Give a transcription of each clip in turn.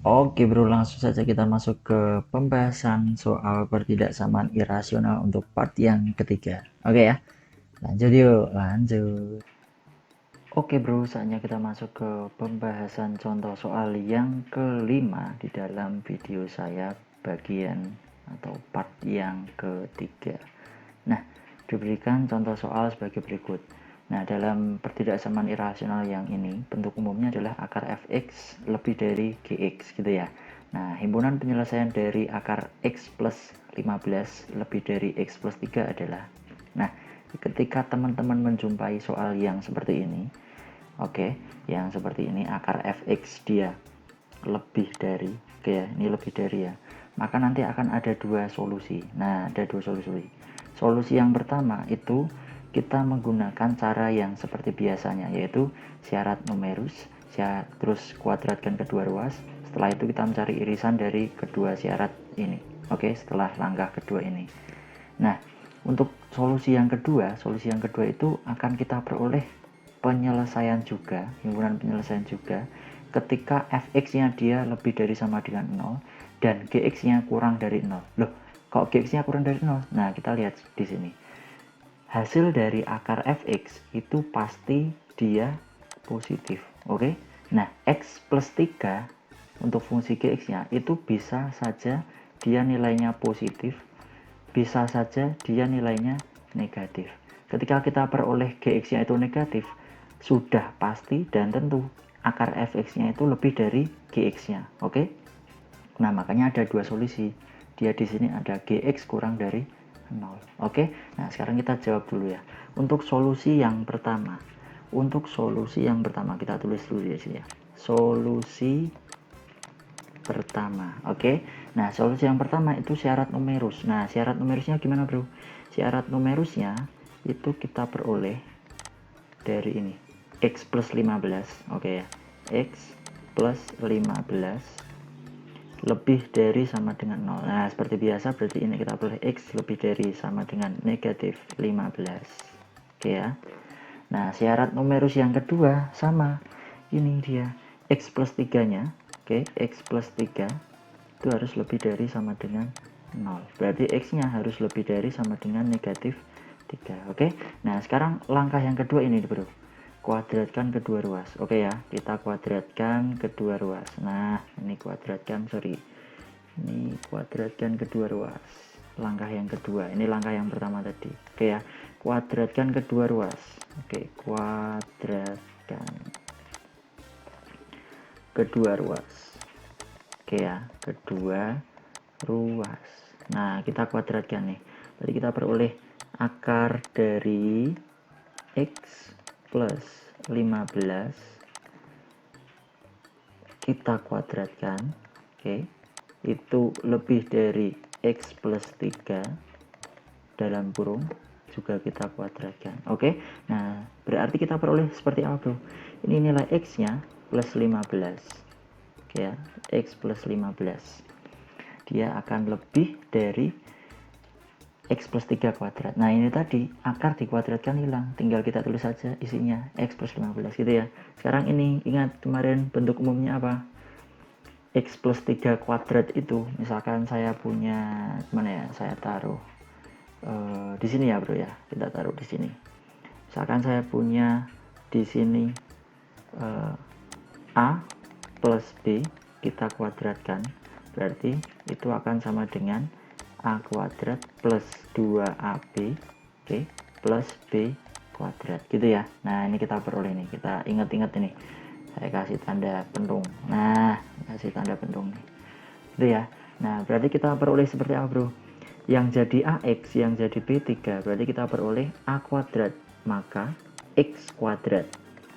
Oke bro, langsung saja kita masuk ke pembahasan soal pertidaksamaan irasional untuk part yang ketiga. Oke ya, lanjut yuk, lanjut. Oke bro, saatnya kita masuk ke pembahasan contoh soal yang kelima di dalam video saya bagian atau part yang ketiga. Nah, diberikan contoh soal sebagai berikut. Nah, dalam pertidaksamaan irasional yang ini, bentuk umumnya adalah akar fx lebih dari gx gitu ya. Nah, himpunan penyelesaian dari akar x plus 15 lebih dari x plus 3 adalah. Nah, ketika teman-teman menjumpai soal yang seperti ini, oke, yang seperti ini akar fx dia lebih dari, oke ya, ini lebih dari ya, maka nanti akan ada dua solusi. Nah, ada dua solusi. Solusi yang pertama itu kita menggunakan cara yang seperti biasanya, yaitu syarat numerus, terus kuadratkan kedua ruas. Setelah itu kita mencari irisan dari kedua syarat ini. Oke, setelah langkah kedua ini. Nah, untuk solusi yang kedua itu akan kita peroleh penyelesaian juga, himpunan penyelesaian juga, ketika fx-nya dia lebih dari sama dengan 0 dan gx-nya kurang dari 0. Loh, kok gx-nya kurang dari 0? Nah, kita lihat di sini. Hasil dari akar fx itu pasti dia positif. Oke? Nah, x plus 3 untuk fungsi gx-nya itu bisa saja dia nilainya positif, bisa saja dia nilainya negatif. Ketika kita peroleh gx-nya itu negatif, sudah pasti dan tentu akar fx-nya itu lebih dari gx-nya. Oke? Nah, makanya ada dua solusi. Dia di sini ada gx kurang dari 0. Oke? Nah, sekarang kita jawab dulu ya. Untuk solusi yang pertama. Kita tulis dulu di sini ya. Solusi pertama. Oke. Nah, solusi yang pertama itu syarat numerus. Nah, syarat numerusnya gimana, Bro? Syarat numerusnya itu kita peroleh dari ini. X plus 15. Oke ya. X plus 15 lebih dari sama dengan 0. Nah, seperti biasa berarti ini kita peroleh X lebih dari sama dengan negatif 15. Oke ya. Nah, syarat numerus yang kedua sama. Ini dia. X plus 3-nya. Oke, X plus 3 itu harus lebih dari sama dengan 0. Berarti X-nya harus lebih dari sama dengan negatif 3. Oke. Nah, sekarang langkah yang kedua ini, Bro. Kuadratkan kedua ruas. Oke ya, kita kuadratkan kedua ruas. Nah, ini kuadratkan kedua ruas. Langkah yang kedua. Ini langkah yang pertama tadi. Oke ya. Kuadratkan kedua ruas. Oke, kuadratkan kedua ruas. Oke ya, kedua ruas. Nah, kita kuadratkan nih. Tadi kita peroleh akar dari x plus 15 kita kuadratkan. Oke. Itu lebih dari x plus 3 dalam kurung juga kita kuadratkan. Oke. Nah, berarti kita peroleh seperti apa, Bro? Ini nilai x-nya plus 15. Oke ya, x plus 15. Dia akan lebih dari x plus 3 kuadrat. Nah, ini tadi akar dikuadratkan hilang, tinggal kita tulis saja isinya x plus 15 gitu ya. Sekarang ini ingat kemarin bentuk umumnya apa? X plus 3 kuadrat itu misalkan saya punya mana ya, saya taruh di sini ya, Bro ya. Kita taruh di sini. Misalkan saya punya di sini A plus B kita kuadratkan, berarti itu akan sama dengan A kuadrat plus 2AB, oke, plus B kuadrat gitu ya. Nah, ini kita peroleh nih, kita ingat-ingat ini, saya kasih tanda pentung. Nah, kasih tanda pentung nih gitu ya. Nah, berarti kita peroleh seperti apa, Bro? Yang jadi AX, yang jadi B3, berarti kita peroleh A kuadrat, maka X kuadrat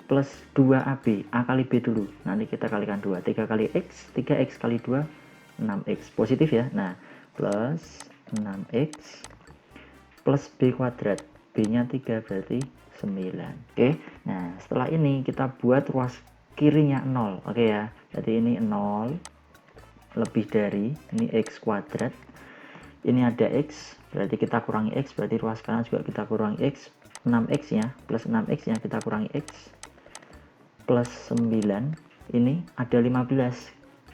plus 2AB, A kali B dulu, nanti kita kalikan 2, 3 kali X, 3X kali 2, 6X, positif ya. Nah, plus 6X plus B kuadrat, B nya 3 berarti 9. Oke, nah setelah ini kita buat ruas kirinya 0. Oke ya, jadi ini 0 lebih dari, ini X kuadrat, ini ada X, berarti kita kurangi X, berarti ruas kanan juga kita kurangi X, 6X nya, plus 6X nya kita kurangi X, plus 9, ini ada 15,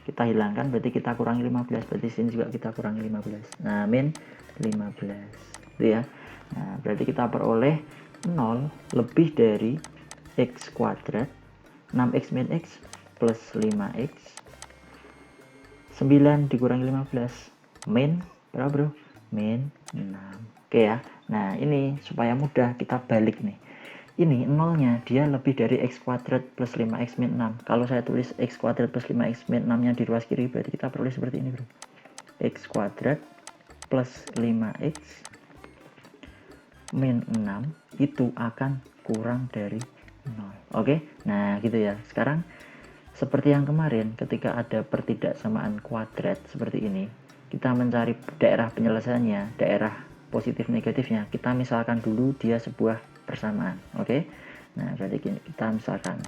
kita hilangkan, berarti kita kurangi 15, berarti sini juga kita kurangi 15. Nah, min 15 itu ya. Nah, berarti kita peroleh 0 lebih dari x kuadrat 6x min x plus 5x 9 dikurangi 15 min berapa bro? Min 6. Oke ya. Nah, ini supaya mudah kita balik nih. Ini nolnya dia lebih dari x kuadrat plus 5x min 6. Kalau saya tulis x kuadrat plus 5x min 6 nya di ruas kiri, berarti kita peroleh seperti ini bro. X kuadrat plus 5x min 6 itu akan kurang dari 0. Oke, nah gitu ya. Sekarang seperti yang kemarin ketika ada pertidaksamaan kuadrat seperti ini, kita mencari daerah penyelesaiannya, daerah positif negatifnya. Kita misalkan dulu dia sebuah persamaan. Oke, nah berarti kita misalkan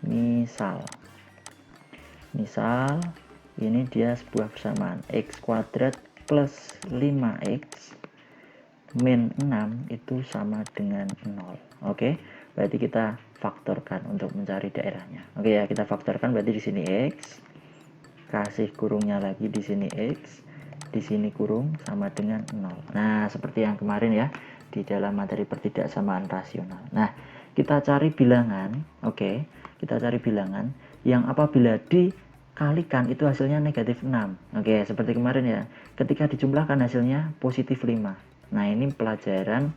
misal ini dia sebuah persamaan x kuadrat plus 5x min 6 itu sama dengan 0. Oke, berarti kita faktorkan untuk mencari daerahnya. Oke ya, kita faktorkan berarti di sini x, kasih kurungnya lagi di sini x, di sini kurung sama dengan 0. Nah, seperti yang kemarin ya di dalam materi pertidaksamaan rasional. Nah, kita cari bilangan. Oke, kita cari bilangan yang apabila dikalikan itu hasilnya negatif 6. Oke, seperti kemarin ya. Ketika dijumlahkan hasilnya positif 5. Nah, ini pelajaran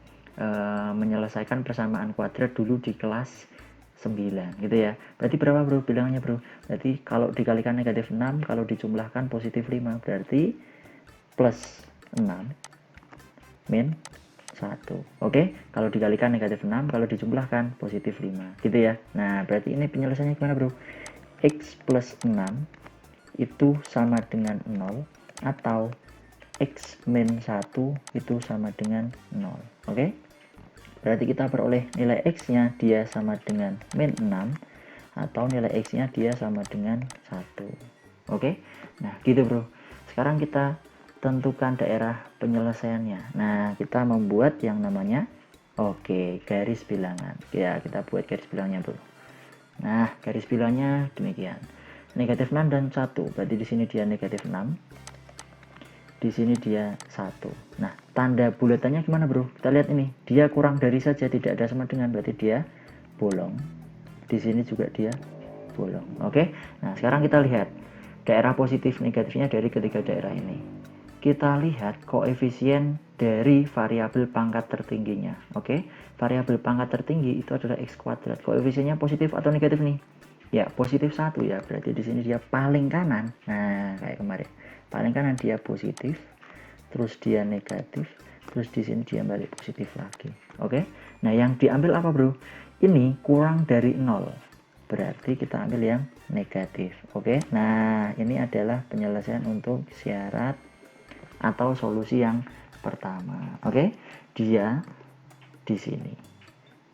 menyelesaikan persamaan kuadrat dulu di kelas 9 gitu ya. Berarti berapa bro bilangannya bro? Berarti kalau dikalikan negatif 6, kalau dijumlahkan positif 5, berarti plus 6 min 1. Oke, kalau dikalikan negatif 6, kalau dijumlahkan positif 5 gitu ya. Nah, berarti ini penyelesaiannya gimana bro? X plus 6 itu sama dengan 0 atau x min 1 itu sama dengan 0. Oke, berarti kita peroleh nilai x nya dia sama dengan min 6 atau nilai x nya dia sama dengan 1. Oke, nah gitu bro. Sekarang kita tentukan daerah penyelesaiannya. Nah, kita membuat yang namanya garis bilangan ya. Kita buat garis bilangnya bro. Nah, garis bilangnya demikian, negatif 6 dan 1, berarti di sini dia negatif 6, di sini dia 1. Nah, tanda bulatannya gimana bro? Kita lihat ini, dia kurang dari saja, tidak ada sama dengan, berarti dia bolong. Di sini juga dia bolong. Oke, nah sekarang kita lihat daerah positif negatifnya dari ketiga daerah ini. Kita lihat koefisien dari variabel pangkat tertingginya. Oke, variabel pangkat tertinggi itu adalah x kuadrat. Koefisiennya positif atau negatif nih? Ya, positif 1 ya, berarti di sini dia paling kanan. Nah, kayak kemarin. Paling kanan dia positif, terus dia negatif, terus di sini dia balik positif lagi. Oke, nah yang diambil apa bro? Ini kurang dari 0, berarti kita ambil yang negatif. Oke, nah ini adalah penyelesaian untuk syarat atau solusi yang pertama. Oke, dia di sini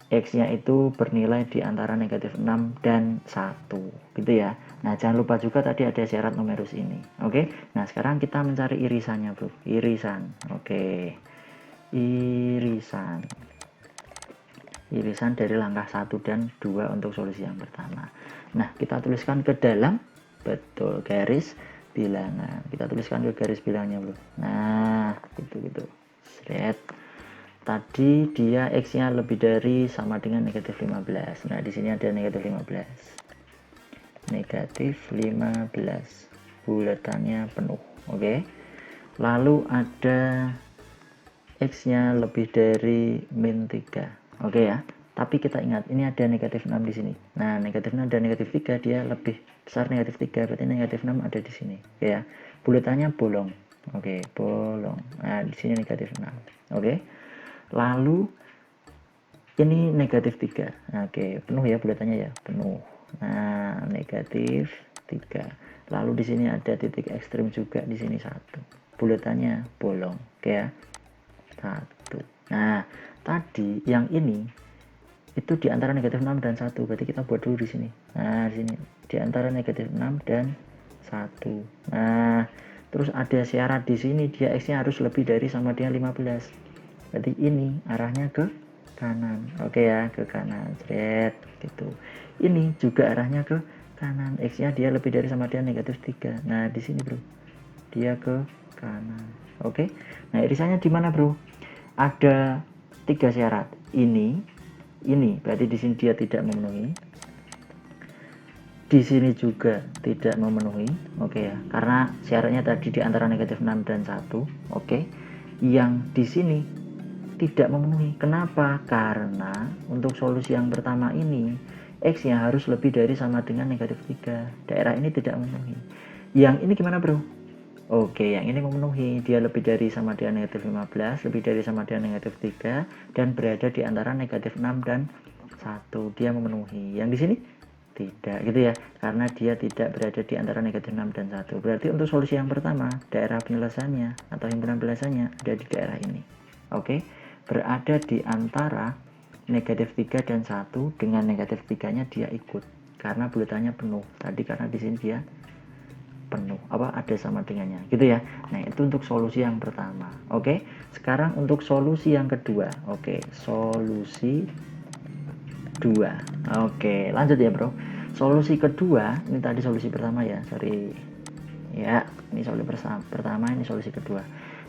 x-nya itu bernilai di antara negatif 6 dan 1 gitu ya. Nah, jangan lupa juga tadi ada syarat numerus ini. Oke, nah sekarang kita mencari irisannya bro. Irisan, oke, irisan dari langkah 1 dan 2 untuk solusi yang pertama. Nah, kita tuliskan ke dalam, betul, garis bilangan. Kita tuliskan ke garis bilangnya bro. Nah, gitu Seret. Tadi dia x-nya lebih dari sama dengan negatif 15. Nah, di sini ada negatif 15. Negatif 15. Bulatannya penuh. Oke. Lalu ada x-nya lebih dari min 3. Oke ya. Tapi kita ingat, ini ada negatif 6 di sini. Nah, negatif 6 dan negatif 3 dia lebih besar negatif 3. Berarti negatif 6 ada di sini. Oke ya. Bulatannya bolong. Oke, bolong. Nah, di sini negatif 6. Oke. Lalu ini negatif 3. Oke, penuh ya bulatannya ya, penuh. Nah, negatif 3. Lalu di sini ada titik ekstrim juga, di sini 1. Bulatannya bolong. Oke ya. 1. Nah, tadi yang ini itu di antara negatif 6 dan 1. Berarti kita buat dulu di sini. Nah, di sini di antara negatif 6 dan 1. Nah, terus ada syarat di sini, dia x-nya harus lebih dari sama dengan 15. Berarti ini arahnya ke kanan. Oke ya, ke kanan. Seret gitu. Ini juga arahnya ke kanan, X-nya dia lebih dari sama dengan negatif 3. Nah, di sini bro, dia ke kanan. Oke. Nah, irisannya di mana bro? Ada 3 syarat. Ini berarti di sini dia tidak memenuhi. Di sini juga tidak memenuhi. Oke ya, karena syaratnya tadi di antara negatif 6 dan 1. Oke. Yang di sini tidak memenuhi. Kenapa? Karena untuk solusi yang pertama ini X-nya harus lebih dari sama dengan negatif 3. Daerah ini tidak memenuhi. Yang ini gimana bro? Oke, yang ini memenuhi. Dia lebih dari sama dengan negatif 15, lebih dari sama dengan negatif 3, dan berada di antara negatif 6 dan 1. Dia memenuhi. Yang di sini tidak, gitu ya. Karena dia tidak berada di antara negatif 6 dan 1. Berarti untuk solusi yang pertama, daerah penyelesaiannya atau himpunan penyelesaiannya ada di daerah ini. Oke, berada di antara negatif 3 dan 1. Dengan negatif 3-nya dia ikut. Karena bulatannya penuh. Tadi karena di sini dia penuh, ada sama dengannya, gitu ya. Nah, itu untuk solusi yang pertama. Oke, sekarang untuk solusi yang kedua. Oke, solusi 2. Oke, lanjut ya bro. Solusi kedua, ini tadi solusi pertama ya, sorry ya, ini solusi pertama, ini solusi kedua.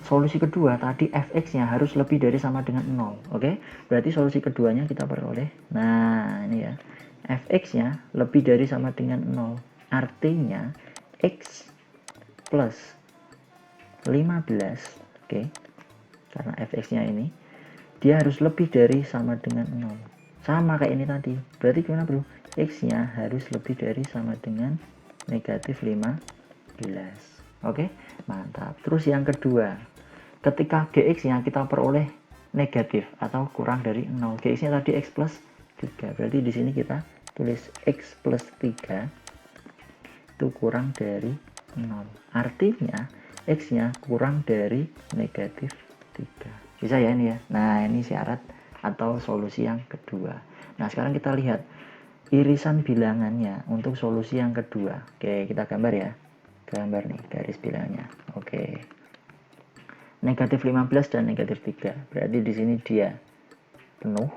Solusi kedua tadi fx nya harus lebih dari sama dengan 0. Oke, berarti solusi keduanya kita peroleh, nah ini ya, fx nya lebih dari sama dengan 0. Artinya X plus 15, oke, karena fx nya ini dia harus lebih dari sama dengan 0. Sama kayak ini tadi, berarti gimana bro? X nya harus lebih dari sama dengan negatif 15. Oke, mantap. Terus yang kedua, ketika gx nya kita peroleh negatif atau kurang dari 0, gx nya tadi x plus 3, berarti di sini kita tulis x plus 3 itu kurang dari 0. Artinya X nya kurang dari negatif 3. Bisa ya ini ya. Nah, ini syarat atau solusi yang kedua. Nah, sekarang kita lihat irisan bilangannya untuk solusi yang kedua. Oke, kita gambar ya. Gambar nih garis bilangannya. Oke. Negatif 15 dan negatif 3. Berarti di sini dia penuh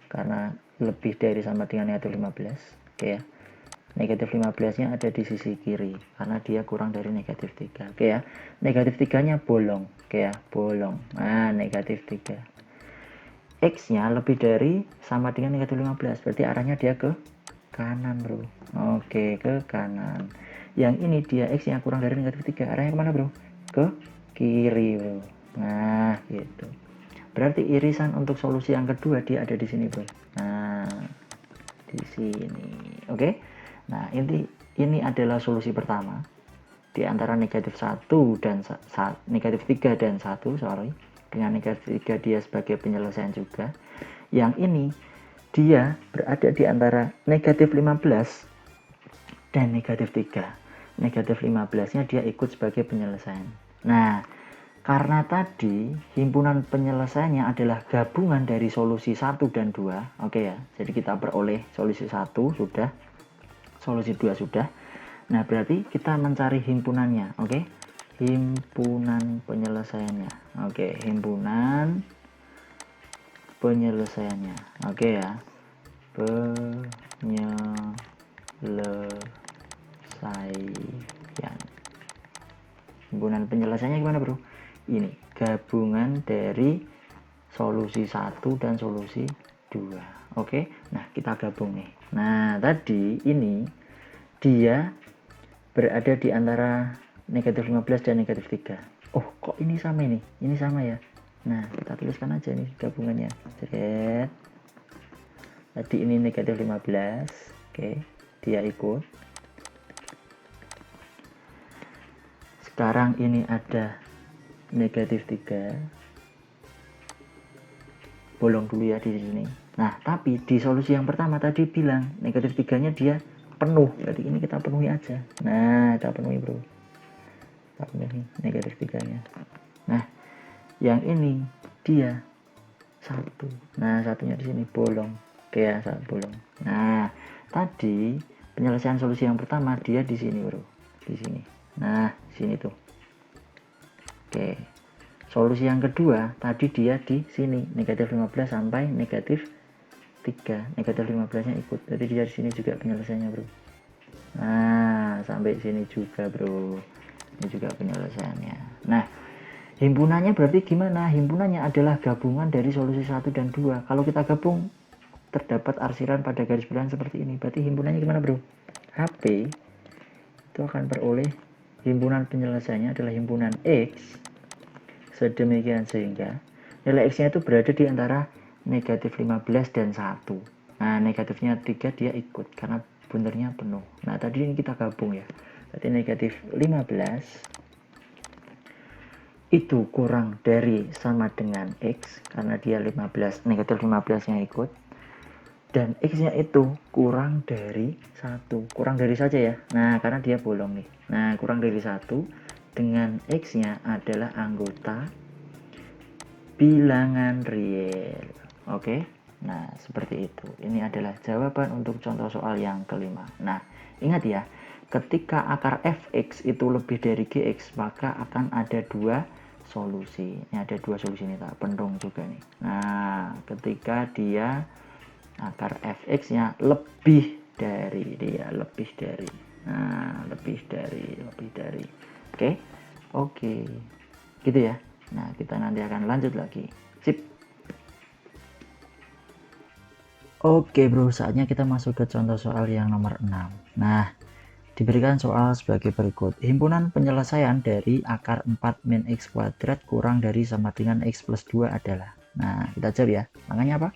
karena lebih dari sama dengan negatif 15. Oke ya. Negatif 15-nya ada di sisi kiri karena dia kurang dari negatif 3. Oke ya. Negatif 3-nya bolong. Oke ya, bolong. Nah, negatif 3. X-nya lebih dari sama dengan negatif 15. Berarti arahnya dia ke kanan, bro. Oke, ke kanan. Yang ini dia X-nya kurang dari negatif 3. Arahnya kemana, bro? Ke kiri, bro. Nah, gitu. Berarti irisan untuk solusi yang kedua dia ada di sini, bro. Nah, di sini. Oke. Nah, ini adalah solusi pertama di antara negatif 1 dan negatif 3 dan 1, sorry. Dengan negatif 3 dia sebagai penyelesaian juga. Yang ini dia berada di antara negatif 15 dan negatif 3. Negatif 15-nya dia ikut sebagai penyelesaian. Nah, karena tadi himpunan penyelesaiannya adalah gabungan dari solusi 1 dan 2. Oke ya. Jadi kita peroleh solusi 1 sudah, solusi 2 sudah. Nah, berarti kita mencari himpunannya. Oke. Himpunan penyelesaiannya. Oke, himpunan penyelesaiannya. Oke ya. Penyelesaian. Himpunan penyelesaiannya gimana, bro? Ini gabungan dari solusi 1 dan solusi 2. Oke, nah kita gabung nih. Nah, tadi ini dia berada di antara negatif 15 dan negatif 3. Oh, kok ini sama ini? Ini sama ya? Nah, kita tuliskan aja nih gabungannya. Jret. Tadi ini negatif 15. Oke, dia ikut. Sekarang ini ada negatif 3. Bolong dulu ya di sini. Nah, tapi di solusi yang pertama tadi bilang negatif 3-nya dia penuh. Berarti ini kita penuhi aja. Nah, kita penuhi, bro. Kita penuhi negatif 3-nya. Nah, yang ini dia 1. Nah, satunya di sini bolong. Oke ya, bolong. Nah, tadi penyelesaian solusi yang pertama dia di sini, bro. Di sini. Nah, sini tuh. Oke. Solusi yang kedua tadi dia di sini negatif 15 sampai negatif 3. Negatif 15-nya ikut. Jadi dia di sini juga penyelesaiannya, bro. Nah, sampai sini juga bro, ini juga penyelesaiannya. Nah, himpunannya berarti gimana? Himpunannya adalah gabungan dari solusi 1 dan 2. Kalau kita gabung, terdapat arsiran pada garis bilangan seperti ini. Berarti himpunannya gimana bro? HP itu akan peroleh himpunan penyelesaiannya adalah himpunan X sedemikian sehingga nilai X nya itu berada di antara negatif 15 dan 1. Nah, negatifnya 3 dia ikut karena bunternya penuh. Nah, tadi ini kita gabung ya. Berarti negatif 15 itu kurang dari sama dengan X karena dia 15, negatif 15 nya ikut. Dan X nya itu kurang dari 1. Kurang dari saja ya. Nah, karena dia bolong nih. Nah, kurang dari 1 dengan X nya adalah anggota bilangan real. Oke. Nah, seperti itu. Ini adalah jawaban untuk contoh soal yang kelima. Nah, ingat ya, ketika akar fx itu lebih dari gx, maka akan ada dua solusi. Ini ada dua solusi nih, tak pendung juga nih. Nah, ketika dia akar fx-nya lebih dari nah, lebih dari. Oke. Gitu ya. Nah, kita nanti akan lanjut lagi. Sip. Oke bro, saatnya kita masuk ke contoh soal yang nomor 6. Nah, diberikan soal sebagai berikut. Himpunan penyelesaian dari akar 4 min x kuadrat kurang dari sama dengan x plus 2 adalah. Nah, kita jawab ya. Langkahnya apa?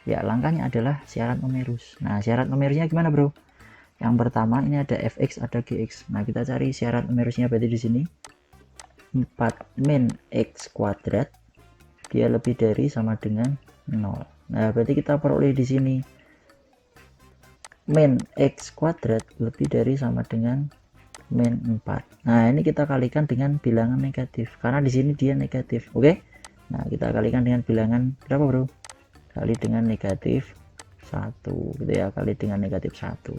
Ya, langkahnya adalah syarat numerus. Nah, syarat numerusnya gimana bro? Yang pertama ini ada fx, ada gx. Nah, kita cari syarat numerusnya berarti di sini 4 min x kuadrat dia lebih dari sama dengan 0. Nah, berarti kita peroleh di sini min x kuadrat lebih dari sama dengan min 4. Nah, ini kita kalikan dengan bilangan negatif karena di sini dia negatif. Oke. Nah, kita kalikan dengan bilangan berapa, Bro? Kali dengan negatif 1 gitu ya, kali dengan negatif 1.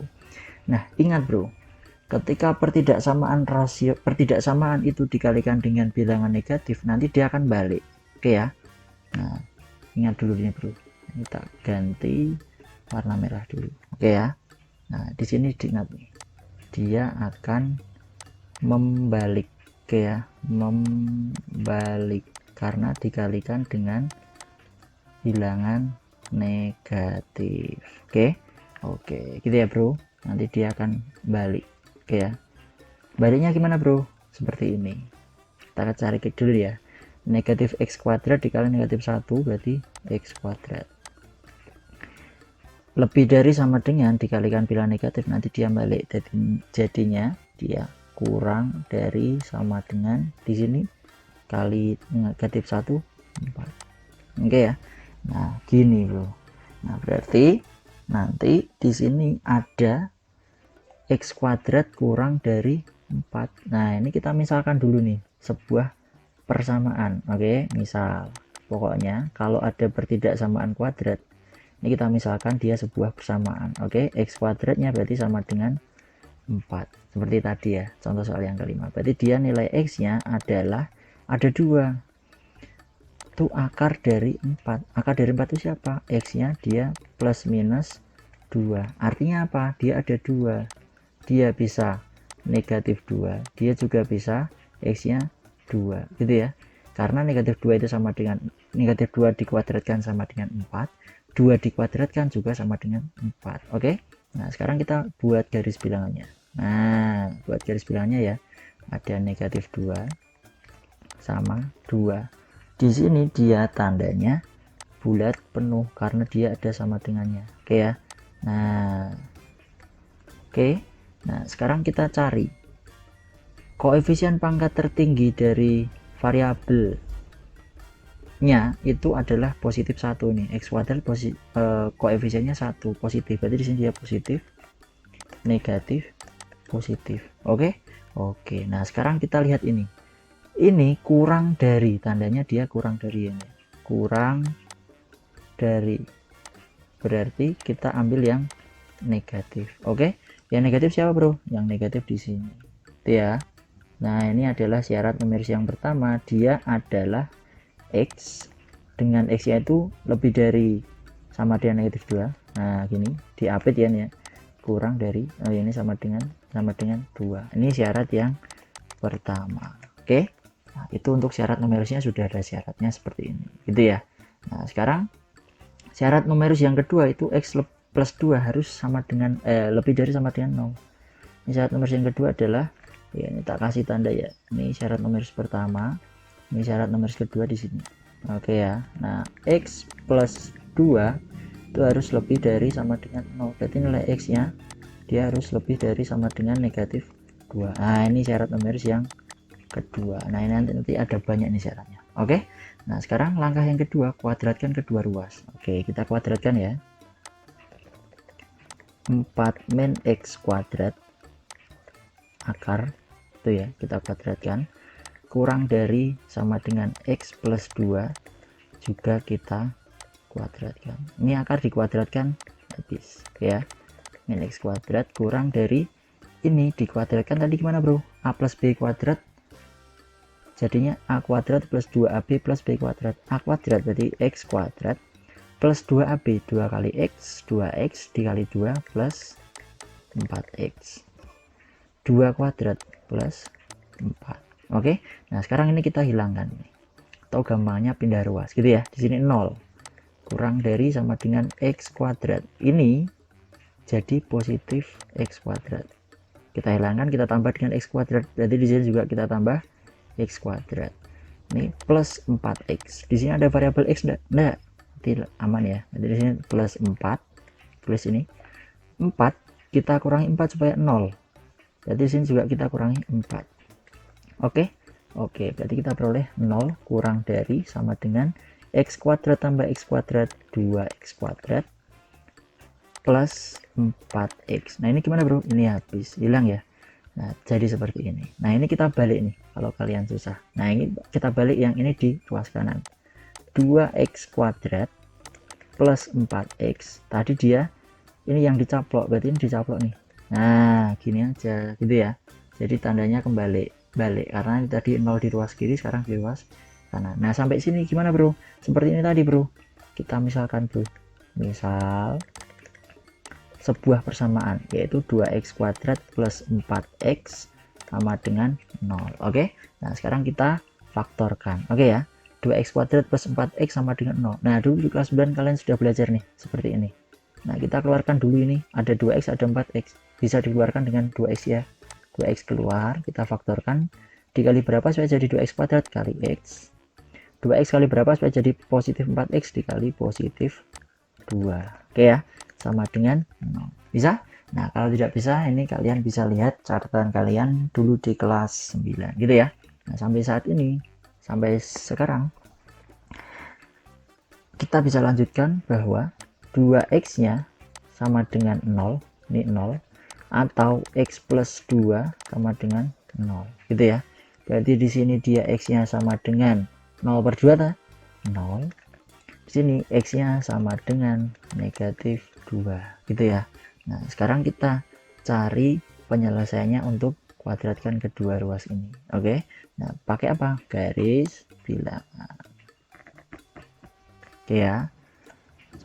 Nah, ingat, Bro. Ketika pertidaksamaan itu dikalikan dengan bilangan negatif, nanti dia akan balik. Oke ya. Nah, ingat dulu ini, Bro. Kita ganti warna merah dulu. Oke ya. Nah, di sini diingat nih. Dia akan membalik, oke ya. Membalik karena dikalikan dengan bilangan negatif. Oke. Oke, gitu ya, Bro. Nanti dia akan balik. Oke ya. Baliknya gimana, Bro? Seperti ini. Kita cari dulu ya. Negatif x kuadrat dikali negatif 1 berarti x kuadrat. Lebih dari sama dengan dikalikan bilangan negatif, nanti dia balik. Jadinya dia kurang dari sama dengan di sini kali negatif 1 4. Oke ya. Nah, gini, Bro. Nah, berarti nanti di sini ada x kuadrat kurang dari 4. Nah, ini kita misalkan dulu nih sebuah persamaan. Oke, misal pokoknya kalau ada pertidaksamaan kuadrat, ini kita misalkan dia sebuah persamaan. Oke, x kuadratnya berarti sama dengan 4 seperti tadi ya, contoh soal yang kelima. Berarti dia nilai x nya adalah ada 2 itu akar dari 4. Akar dari 4 itu siapa? X nya dia plus minus 2. Artinya apa? Dia ada 2, dia bisa negatif 2, dia juga bisa x nya 2 gitu ya. Karena negatif 2 itu sama dengan negatif 2 dikuadratkan sama dengan 4, 2 dikuadratkan juga sama dengan 4. Oke. Nah, sekarang kita buat garis bilangannya. Nah, buat garis bilangannya ya. Ada negatif 2 sama 2. Di sini dia tandanya bulat penuh karena dia ada sama dengannya. Oke ya. Nah, oke. Nah, sekarang kita cari koefisien pangkat tertinggi dari variabel nya itu adalah positif 1 nih. X kuadrat koefisiennya 1 positif, berarti di sini dia positif, negatif, positif. Oke. Nah, sekarang kita lihat ini kurang dari, tandanya dia kurang dari ini, kurang dari, berarti kita ambil yang negatif. Oke. Yang negatif siapa, Bro? Yang negatif di sini ya. Nah, ini adalah syarat numeris yang pertama, dia adalah x dengan x nya itu lebih dari sama dengan negatif 2. Nah, gini diapit ya nih ya, kurang dari ini sama dengan 2. Ini syarat yang pertama. Oke. Nah, itu untuk syarat numerusnya sudah ada syaratnya seperti ini. Gitu ya. Nah, sekarang syarat numerus yang kedua itu x plus 2 harus sama dengan lebih dari sama dengan 0. Ini syarat numerus yang kedua adalah ya, ini tak kasih tanda ya. Ini syarat numerus pertama, ini syarat numerus kedua di sini. Oke ya. Nah, x plus 2 itu harus lebih dari sama dengan 0. Berarti nilai x-nya dia harus lebih dari sama dengan negatif 2. Nah, ini syarat numerus yang kedua. Nah, ini nanti ada banyak nih syaratnya. Oke. Nah, sekarang langkah yang kedua, kuadratkan kedua ruas. Oke, kita kuadratkan ya. 4 min x kuadrat akar itu ya, kita kuadratkan kurang dari sama dengan x plus 2 juga kita kuadratkan. Ini akar dikuadratkan habis ya. Min x kuadrat kurang dari ini dikuadratkan tadi gimana bro? A plus b kuadrat jadinya a kuadrat plus 2ab plus b kuadrat. A kuadrat berarti x kuadrat plus 2ab, 2 kali x, 2x dikali 2 plus 4x, 2 kuadrat plus 4. Oke. Nah, sekarang ini kita hilangkan ini. Atau gampangnya pindah ruas gitu ya. Di sini 0 kurang dari sama dengan x kuadrat. Ini jadi positif x kuadrat. Kita hilangkan, kita tambah dengan x kuadrat. Berarti di sini juga kita tambah x kuadrat. Ini plus 4x. Di sini ada variabel x enggak? Tidak, aman ya. Jadi di sini plus 4. Tulis ini 4 kita kurangi 4 supaya 0. Berarti di sini juga kita kurangi 4. Oke. Oke, berarti kita peroleh 0 kurang dari sama dengan x kuadrat tambah x kuadrat 2x kuadrat plus 4x. Nah, ini gimana bro? Ini habis, hilang ya. Nah, jadi seperti ini. Nah, ini kita balik nih kalau kalian susah. Nah, ini kita balik yang ini di ruas kanan. 2x kuadrat plus 4x. Tadi dia ini yang dicaplok, berarti ini dicaplok nih. Nah, gini aja gitu ya. Jadi tandanya kembali balik karena tadi 0 di ruas kiri, sekarang di ruas kanan. Nah, sampai sini gimana bro? Seperti ini tadi bro. Kita misalkan bro, misal sebuah persamaan yaitu 2x kuadrat plus 4x sama dengan 0. Oke. Nah, sekarang kita faktorkan. Oke ya. 2x kuadrat plus 4x sama dengan 0. Nah, dulu di kelas 9 kalian sudah belajar nih seperti ini. Nah, kita keluarkan dulu ini, ada 2x ada 4x, bisa dikeluarkan dengan 2x ya. 2x keluar, kita faktorkan, dikali berapa supaya jadi 2x kuadrat kali x. 2x kali berapa supaya jadi positif 4x dikali positif 2. Oke ya, sama dengan 0. Bisa? Nah, kalau tidak bisa, ini kalian bisa lihat catatan kalian dulu di kelas 9 gitu ya. Nah, sampai saat ini, sampai sekarang kita bisa lanjutkan bahwa 2x nya sama dengan 0, ini 0, atau x plus 2 sama dengan 0 gitu ya. Berarti di sini dia x nya sama dengan 0 per 2 ta? 0. Di sini x nya sama dengan negatif 2 gitu ya. Nah, sekarang kita cari penyelesaiannya untuk kuadratkan kedua ruas ini. Oke. Nah, pakai apa? Garis bilangan. Oke ya.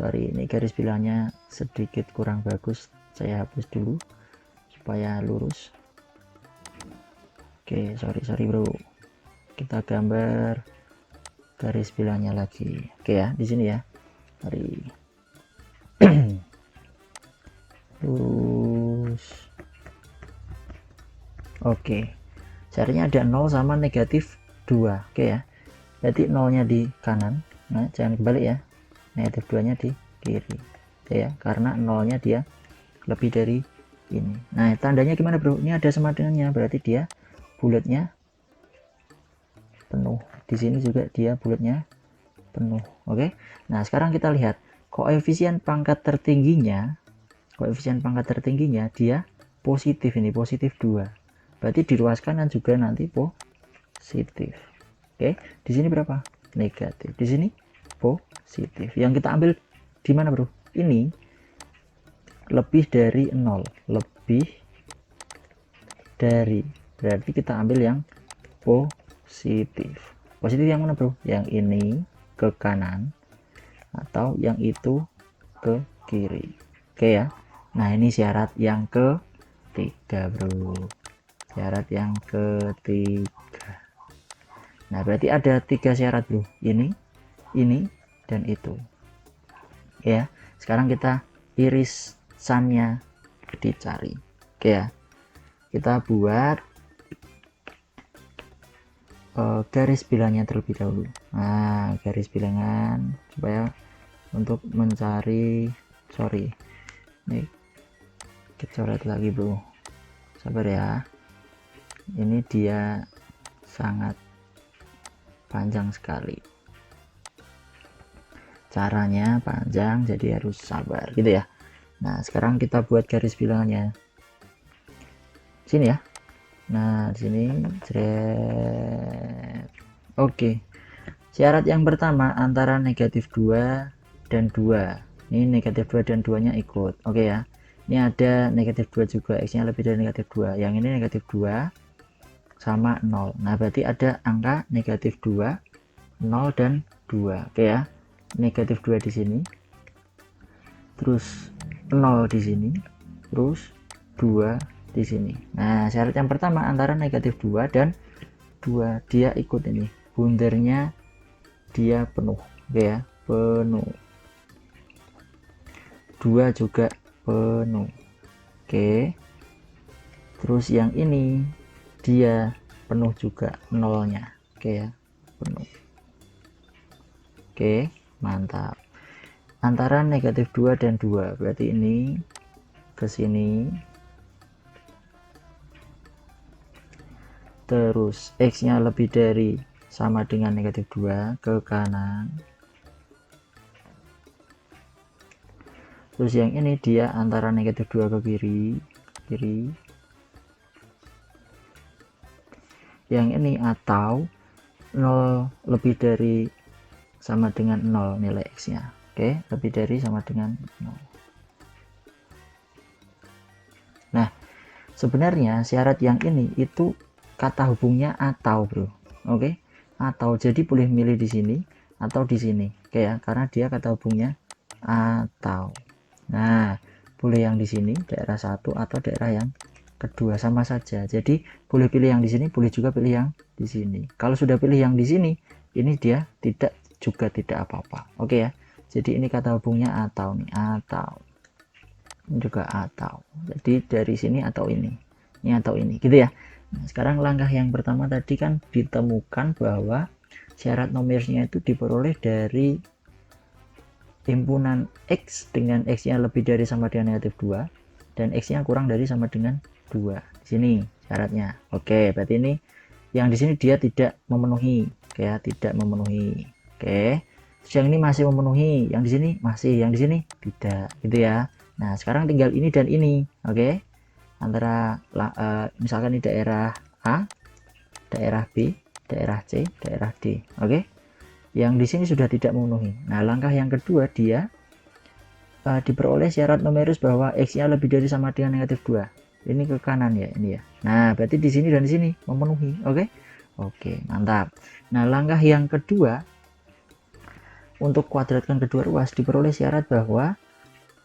Sorry, ini garis bilangnya sedikit kurang bagus. Saya hapus dulu supaya lurus. Oke, sorry bro. Kita gambar garis bilangnya lagi. Oke ya, di sini ya. Mari. Lurus. Oke. Caranya ada 0 sama negatif 2. Oke ya. Berarti 0-nya di kanan. Nah, jangan kebalik ya. Negatif 2-nya di kiri. Oke ya, karena 0-nya dia lebih dari ini. Nah, tandanya gimana bro? Ini ada sama dengannya, berarti dia bulatnya penuh. Di sini juga dia bulatnya penuh. Oke. Nah, sekarang kita lihat koefisien pangkat tertingginya dia positif, ini positif 2. Berarti di ruas kanan juga nanti positif. Oke. Di sini berapa? Negatif. Di sini positif. Yang kita ambil di mana bro? Ini lebih dari 0, lebih dari, berarti kita ambil yang positif. Positif yang mana bro? Yang ini ke kanan atau yang itu ke kiri. Oke ya. Nah, ini syarat yang ketiga, bro. Syarat yang ketiga. Nah, berarti ada 3 syarat, bro. Ini, dan itu. Ya, sekarang kita irisannya dicari. Oke ya. Kita buat garis bilangnya terlebih dahulu. Nah, garis bilangan supaya untuk mencari, sorry, ini kecoret lagi, bro. Sabar ya, ini dia sangat panjang sekali, caranya panjang, jadi harus sabar gitu ya. Nah, sekarang kita buat garis bilangannya sini ya. Nah, di sini jret. Oke, syarat yang pertama antara negatif 2 dan 2. Ini negatif 2 dan 2 nya ikut. Oke ya, ini ada negatif 2 juga, X nya lebih dari negatif 2. Yang ini negatif 2 sama 0. Nah, berarti ada angka negatif 2, 0 dan 2. Oke ya, negatif 2 di sini, terus 0 di sini, terus 2 di sini. Nah, syarat yang pertama antara negatif 2 dan 2, dia ikut ini, bundernya dia penuh. Oke ya, penuh. 2 juga penuh. Oke, terus yang ini dia penuh juga, nolnya. Oke ya, penuh. Oke, mantap. Antara negatif 2 dan 2, berarti ini ke sini, terus X nya lebih dari sama dengan negatif 2 ke kanan, terus yang ini dia antara negatif 2 ke kiri, yang ini atau 0 lebih dari sama dengan 0 nilai X nya. Oke, lebih dari sama dengan 0. Nah, sebenarnya syarat yang ini itu kata hubungnya atau, bro. Oke, atau, jadi boleh milih di sini atau di sini. Oke ya, karena dia kata hubungnya atau. Nah, boleh yang di sini daerah 1 atau daerah yang kedua, sama saja. Jadi boleh pilih yang di sini, boleh juga pilih yang di sini. Kalau sudah pilih yang di sini, ini dia tidak apa-apa. Oke ya, jadi ini kata hubungnya atau nih, atau juga atau, jadi dari sini atau ini atau ini gitu ya. Nah, sekarang langkah yang pertama tadi kan ditemukan bahwa syarat numerisnya itu diperoleh dari himpunan X dengan X nya lebih dari sama dengan negatif 2 dan X nya kurang dari sama dengan 2. Di sini syaratnya. Oke, berarti ini yang di sini dia tidak memenuhi, kayak tidak memenuhi. Oke, terus yang ini masih memenuhi, yang di sini masih, yang di sini tidak, gitu ya. Nah, sekarang tinggal ini dan ini. Oke, antara misalkan ini daerah A, daerah B, daerah C, daerah D. Oke, yang di sini sudah tidak memenuhi. Nah, langkah yang kedua dia diperoleh syarat numeris bahwa X nya lebih dari sama dengan negatif 2. Ini ke kanan ya, ini ya. Nah, berarti di sini dan di sini memenuhi. Oke, mantap. Nah, langkah yang kedua untuk kuadratkan kedua ruas diperoleh syarat bahwa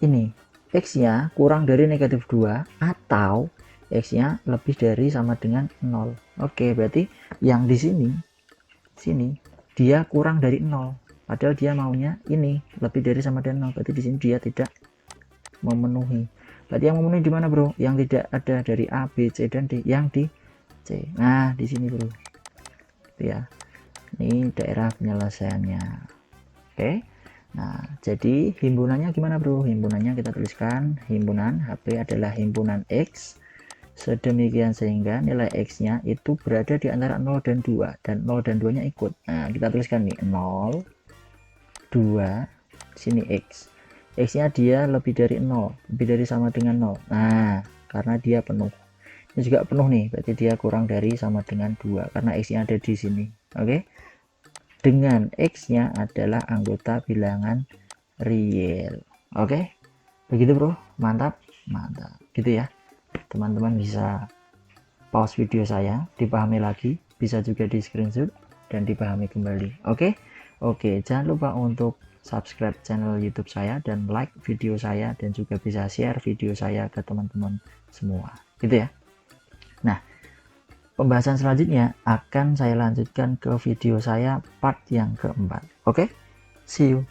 ini X nya kurang dari negatif 2 atau X nya lebih dari sama dengan 0. Oke, berarti yang di sini dia kurang dari 0, padahal dia maunya ini lebih dari sama dengan 0. Berarti di sini dia tidak memenuhi. Berarti yang memenuhi di mana, bro? Yang tidak ada dari A, B, C dan D, yang di C. Nah, di sini, bro. Ya, ini daerah penyelesaiannya. Oke, nah jadi himpunannya gimana, bro? Himpunannya kita tuliskan, himpunan HP adalah himpunan X sedemikian sehingga nilai X nya itu berada di antara 0 dan 2 dan 0 dan 2 nya ikut. Nah, kita tuliskan nih 0 2, sini X nya dia lebih dari 0, lebih dari sama dengan 0. Nah, karena dia penuh, ini juga penuh nih, berarti dia kurang dari sama dengan 2 karena X nya ada di sini. Oke, dengan X nya adalah anggota bilangan real. Oke, begitu, bro. Mantap gitu ya. Teman-teman bisa pause video saya, dipahami lagi, bisa juga di screenshot dan dipahami kembali. Oke, jangan lupa untuk subscribe channel YouTube saya dan like video saya, dan juga bisa share video saya ke teman-teman semua, gitu ya. Nah, pembahasan selanjutnya akan saya lanjutkan ke video saya part yang keempat. Oke, see you.